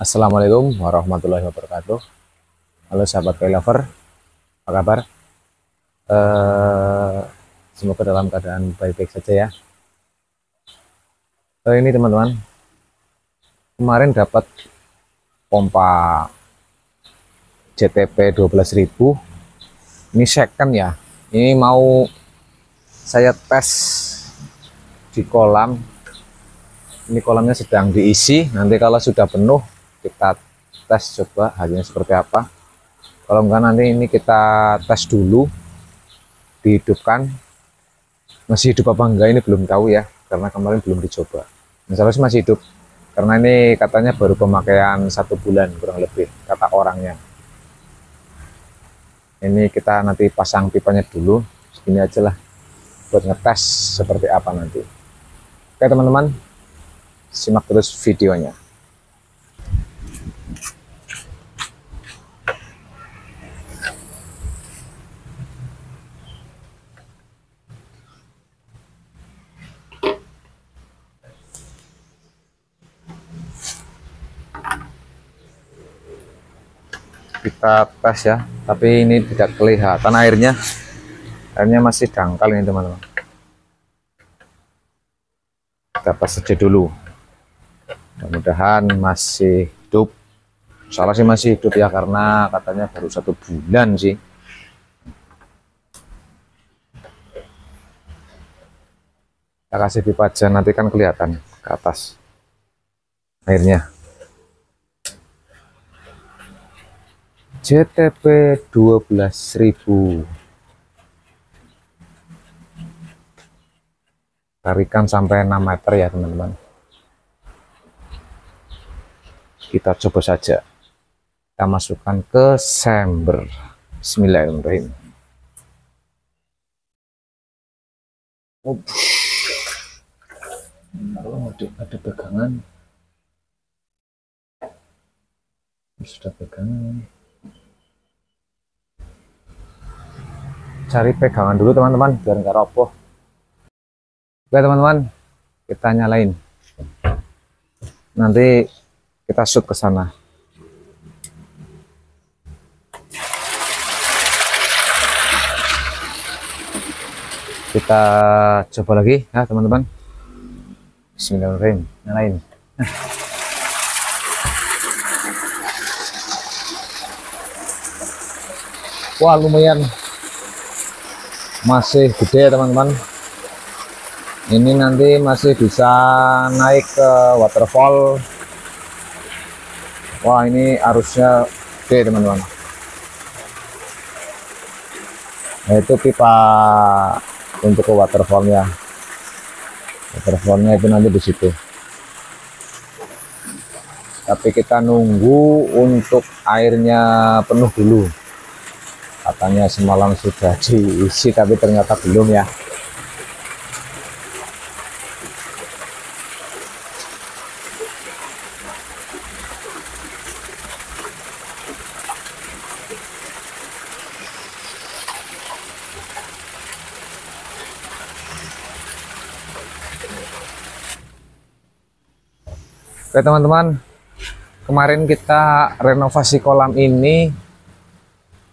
Assalamualaikum warahmatullahi wabarakatuh. Halo sahabat koi lover, apa kabar? Eh, Semoga dalam keadaan baik-baik saja ya. Ini teman-teman, kemarin dapat pompa JTP 12.000. Ini second ya. Ini mau saya tes di kolam. Ini kolamnya sedang diisi. Nanti kalau sudah penuh kita tes coba hasilnya seperti apa. Kalau enggak nanti ini kita tes dulu, dihidupkan. Masih hidup apa enggak ini belum tahu ya, karena kemarin belum dicoba. Misalnya sih masih hidup, karena ini katanya baru pemakaian 1 bulan kurang lebih, kata orangnya. Ini kita nanti pasang pipanya dulu, segini aja lah, buat ngetes seperti apa nanti. Oke teman-teman, simak terus videonya. Kita tes ya, tapi ini tidak kelihatan airnya masih dangkal ini teman-teman. Kita tes saja dulu, mudah-mudahan masih hidup. Salah sih masih hidup ya, karena katanya baru 1 bulan sih. Kita kasih pipa aja, nanti kan kelihatan ke atas airnya. JTP 12.000, tarikan sampai 6 meter ya teman-teman. Kita coba saja, kita masukkan ke chamber. Bismillahirrahmanirrahim. Kalau ada pegangan, sudah pegangan. Cari pegangan dulu teman-teman biar nggak roboh. Oke teman-teman, kita nyalain, nanti kita shoot ke sana. Kita coba lagi ya teman-teman. Bismillahirrahmanirrahim, nyalain. Wah lumayan, masih gede teman-teman. Ini nanti masih bisa naik ke waterfall. Wah ini arusnya gede teman-teman. Nah, itu pipa untuk ke waterfallnya. Waterfallnya itu nanti di situ. Tapi kita nunggu untuk airnya penuh dulu. Katanya semalam sudah diisi, tapi ternyata belum ya. Oke teman-teman, kemarin kita renovasi kolam ini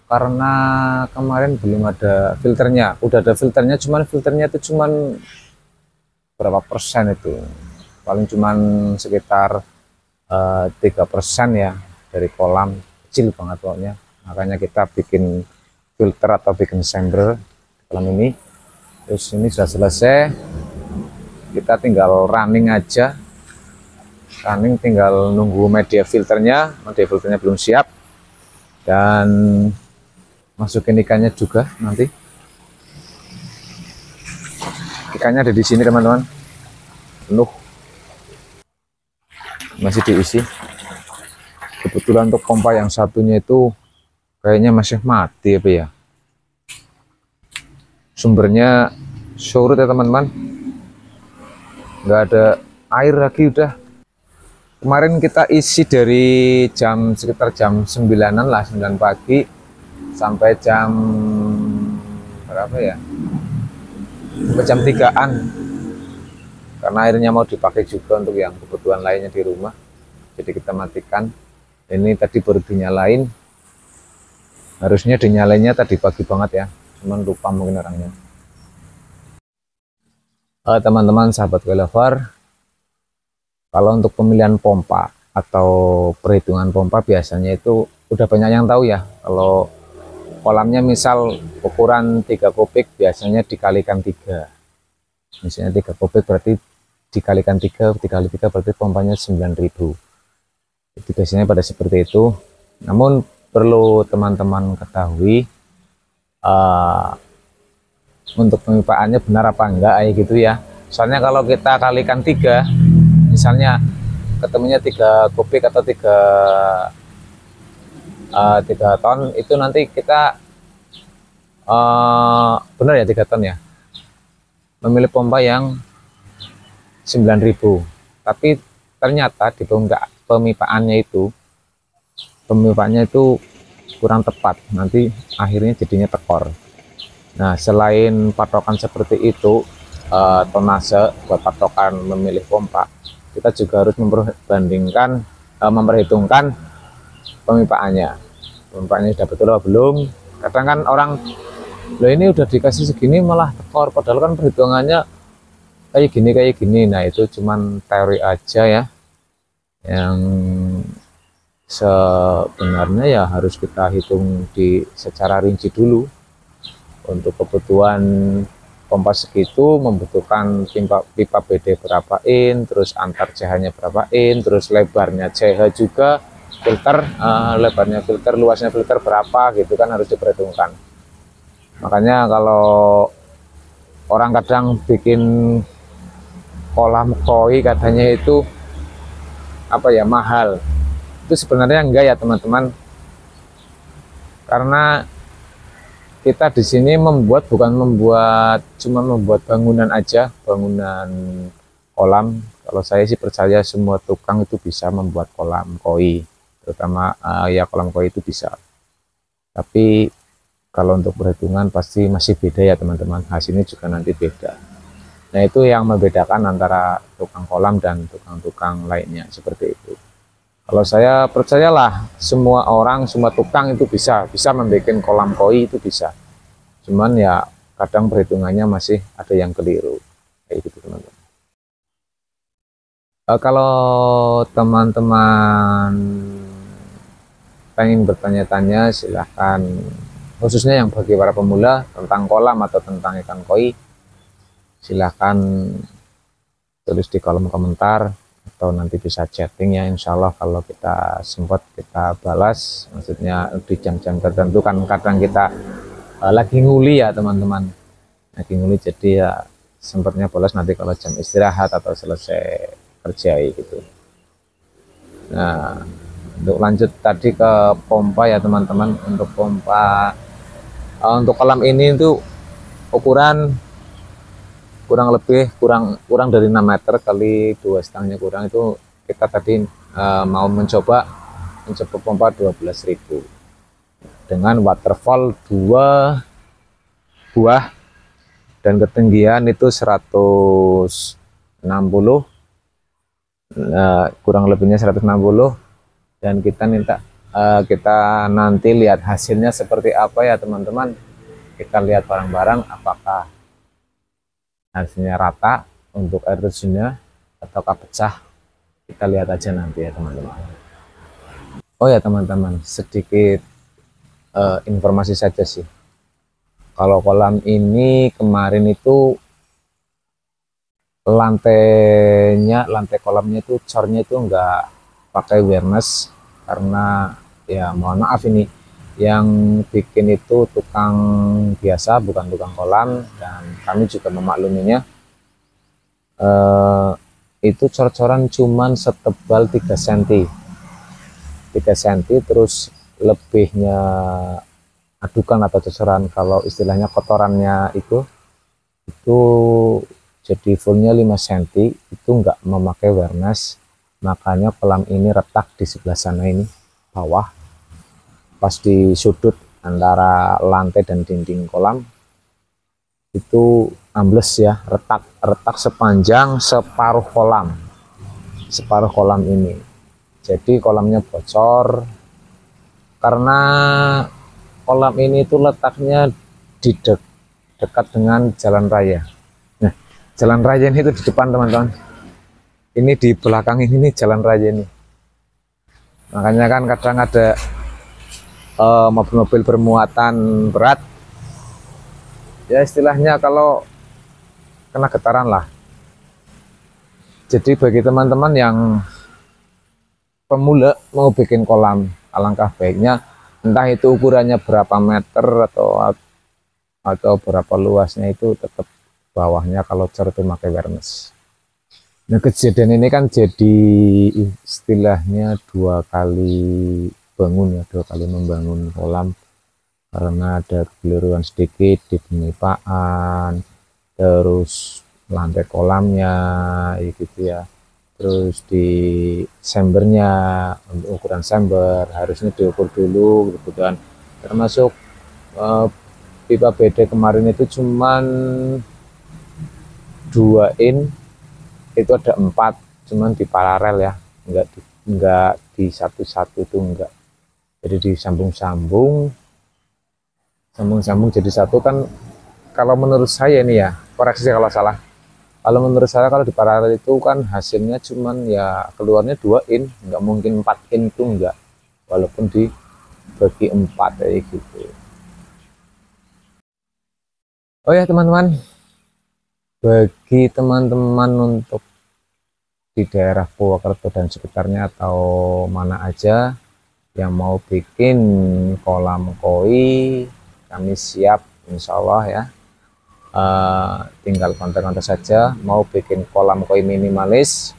karena kemarin belum ada filternya. Udah ada filternya, cuman filternya itu cuman berapa persen itu, paling cuman sekitar 3% ya dari kolam, kecil banget pokoknya. Makanya kita bikin filter atau bikin chamber kolam ini. Terus ini sudah selesai, kita tinggal running aja. Running tinggal nunggu media filternya belum siap, dan masukin ikannya juga nanti. Ikannya ada di sini teman-teman, penuh, masih diisi. Kebetulan untuk pompa yang satunya itu kayaknya masih mati apa ya, sumbernya surut ya teman-teman, nggak ada air lagi. Udah kemarin kita isi dari sekitar jam 9-an lah, 9 pagi sampai jam berapa ya, sampai jam 3-an, karena airnya mau dipakai juga untuk yang kebutuhan lainnya di rumah. jadi kita matikan. Ini tadi baru dinyalain, harusnya dinyalainnya tadi pagi banget ya, cuman lupa mungkin orangnya. Teman-teman sahabat Lover, kalau untuk pemilihan pompa atau perhitungan pompa biasanya itu udah banyak yang tahu ya. Kalau kolamnya misal ukuran 3 kubik biasanya dikalikan 3, misalnya 3 kubik berarti dikalikan 3 kali 3 berarti pompanya 9.000. Itu biasanya pada seperti itu. Namun perlu teman-teman ketahui untuk pemipaannya benar apa enggak gitu ya. Soalnya kalau kita kalikan 3, misalnya ketemunya 3 kubik atau 3 ton, itu nanti kita benar ya 3 ton ya, memilih pompa yang 9.000, tapi ternyata di pemipaannya itu kurang tepat, nanti akhirnya jadinya tekor. Nah, selain patokan seperti itu, tonase buat patokan memilih pompa, kita juga harus memperhitungkan pemipaannya sudah betul atau belum. Kadang kan orang, loh ini udah dikasih segini malah tekor, padahal kan perhitungannya kayak gini. Nah, itu cuman teori aja ya, yang sebenarnya ya harus kita hitung secara rinci dulu. Untuk kebutuhan pompa segitu membutuhkan pipa BD berapa in, terus antar CH nya berapa in, terus lebarnya CH juga, lebarnya filter, luasnya filter berapa gitu kan, harus diperhitungkan. Makanya kalau orang kadang bikin kolam koi katanya itu mahal, itu sebenarnya enggak ya teman-teman, karena kita di sini cuma membuat bangunan aja, bangunan kolam. Kalau saya sih percaya semua tukang itu bisa membuat kolam koi, terutama ya kolam koi itu bisa. Tapi kalau untuk perhitungan pasti masih beda ya teman-teman, hasilnya juga nanti beda. Nah, itu yang membedakan antara tukang kolam dan tukang-tukang lainnya seperti itu. Kalau saya percayalah, semua tukang itu bisa membuat kolam koi itu bisa. Cuman ya kadang perhitungannya masih ada yang keliru. Kayak gitu teman-teman. Kalau teman-teman pengen bertanya-tanya, silahkan, khususnya yang bagi para pemula tentang kolam atau tentang ikan koi, silahkan tulis di kolom komentar atau nanti bisa chatting ya. Insya Allah kalau kita sempat kita balas, maksudnya di jam-jam tertentu kan kadang kita lagi nguli ya teman-teman, lagi nguli, jadi ya sempatnya balas nanti kalau jam istirahat atau selesai kerja gitu. Nah, untuk lanjut tadi ke pompa ya teman-teman. Untuk pompa untuk kolam ini itu ukuran kurang dari 6 meter kali 2,5 kurang, itu kita tadi mau mencoba pompa 12.000 dengan waterfall 2 buah dan ketinggian itu 160, kurang lebihnya 160. Dan kita nanti lihat hasilnya seperti apa ya teman-teman. Kita lihat bareng-bareng apakah hasilnya rata untuk air terjunnya ataukah pecah. Kita lihat aja nanti ya teman-teman. Oh ya teman-teman, sedikit informasi saja sih. Kalau kolam ini kemarin itu lantai kolamnya itu cornya itu enggak pakai awareness, karena ya mohon maaf ini yang bikin itu tukang biasa, bukan tukang kolam, dan kami juga memakluminya. Itu cor-coran cuman setebal 3 cm, terus lebihnya adukan atau cocoran, kalau istilahnya kotorannya itu jadi fullnya 5 cm, itu enggak memakai awareness. Makanya kolam ini retak di sebelah sana ini bawah, pas di sudut antara lantai dan dinding kolam itu ambles ya, retak sepanjang separuh kolam ini. jadi kolamnya bocor karena kolam ini tuh letaknya di dekat dengan jalan raya. Nah, jalan raya ini tuh di depan teman-teman, ini di belakang ini nih jalan raya ini. Makanya kan kadang ada mobil-mobil bermuatan berat, ya istilahnya kalau kena getaran lah. Jadi bagi teman-teman yang pemula mau bikin kolam, alangkah baiknya entah itu ukurannya berapa meter atau berapa luasnya, itu tetap bawahnya kalau cor itu pakai Wernes. Nah, kejadian ini kan jadi istilahnya dua kali membangun kolam karena ada kekeliruan sedikit di penipaan, terus lantai kolamnya gitu ya, terus di sembernya, untuk ukuran sember harusnya diukur dulu gitu kan. Termasuk pipa BD kemarin itu cuman 2 in, itu ada 4, cuman di paralel ya, enggak di satu-satu, itu enggak, jadi disambung-sambung jadi satu kan. Kalau menurut saya ini ya, koreksi kalau salah, kalau menurut saya kalau di paralel itu kan hasilnya cuman ya keluarnya 2 in, nggak mungkin 4 in itu enggak, walaupun dibagi 4 kayak gitu. Oh ya teman-teman, bagi teman-teman untuk di daerah Purwokerto dan sekitarnya atau mana aja yang mau bikin kolam koi, kami siap insya Allah ya. Tinggal kontak-kontak saja. Mau bikin kolam koi minimalis,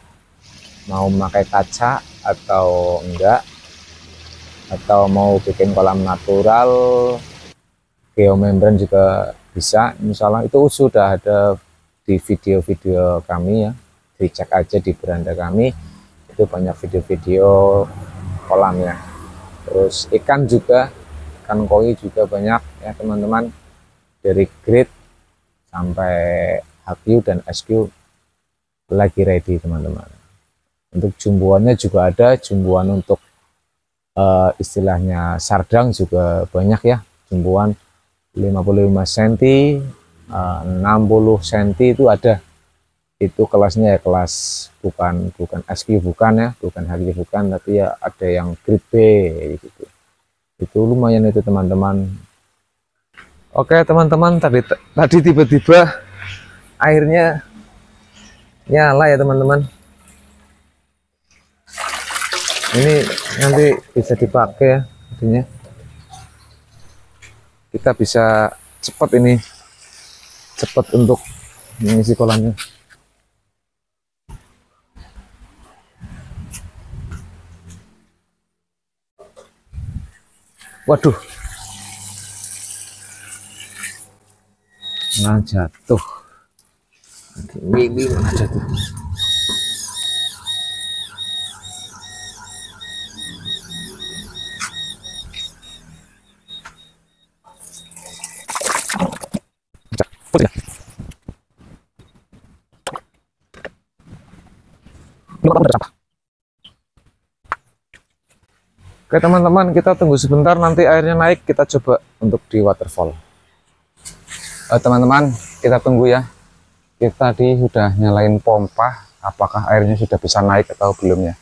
mau memakai kaca atau enggak, atau mau bikin kolam natural geomembran juga bisa, insya Allah. Itu sudah ada di video-video kami ya, dicek aja di beranda kami, itu banyak video-video kolamnya. Terus ikan juga, ikan koi juga banyak ya teman-teman, dari grade sampai HQ dan SQ lagi ready teman-teman. Untuk jumbuannya juga ada, jumbuan untuk istilahnya sardang juga banyak ya, jumbuan 55 cm, 60 cm itu ada. Itu kelasnya ya kelas bukan SQ, bukan ya, bukan HQ bukan, tapi ya ada yang grade B gitu. Itu lumayan itu teman-teman. Oke teman-teman, tadi tiba-tiba airnya nyala ya teman-teman. Ini nanti bisa dipakai ya, artinya kita bisa cepat untuk mengisi kolamnya. Waduh, nah jatuh, ini mana jatuh. Oke teman-teman, kita tunggu sebentar, nanti airnya naik kita coba untuk di waterfall. Teman-teman, kita tunggu ya. Kita tadi sudah nyalain pompa, apakah airnya sudah bisa naik atau belum ya,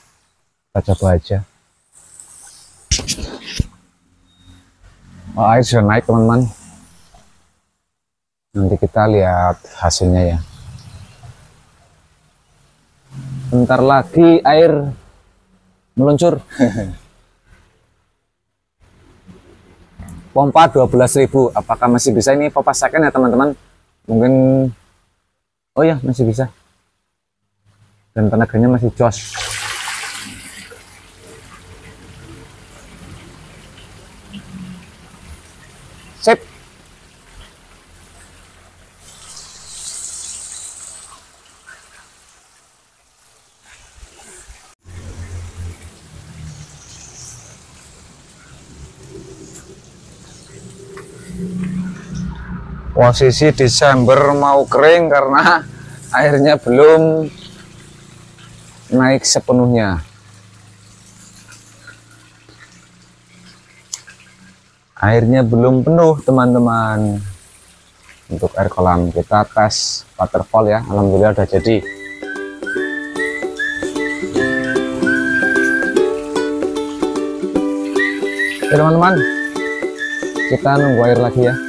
kita coba aja. Air sudah naik teman-teman, nanti kita lihat hasilnya ya. Bentar lagi air meluncur. Pompa 12.000, apakah masih bisa? Ini pompa second ya teman-teman, mungkin, oh ya masih bisa, dan tenaganya masih jos. Sip. Posisi Desember mau kering karena airnya belum naik sepenuhnya. Airnya belum penuh teman-teman. Untuk air kolam kita tes waterfall ya, alhamdulillah udah jadi. Oke teman-teman, kita nunggu air lagi ya.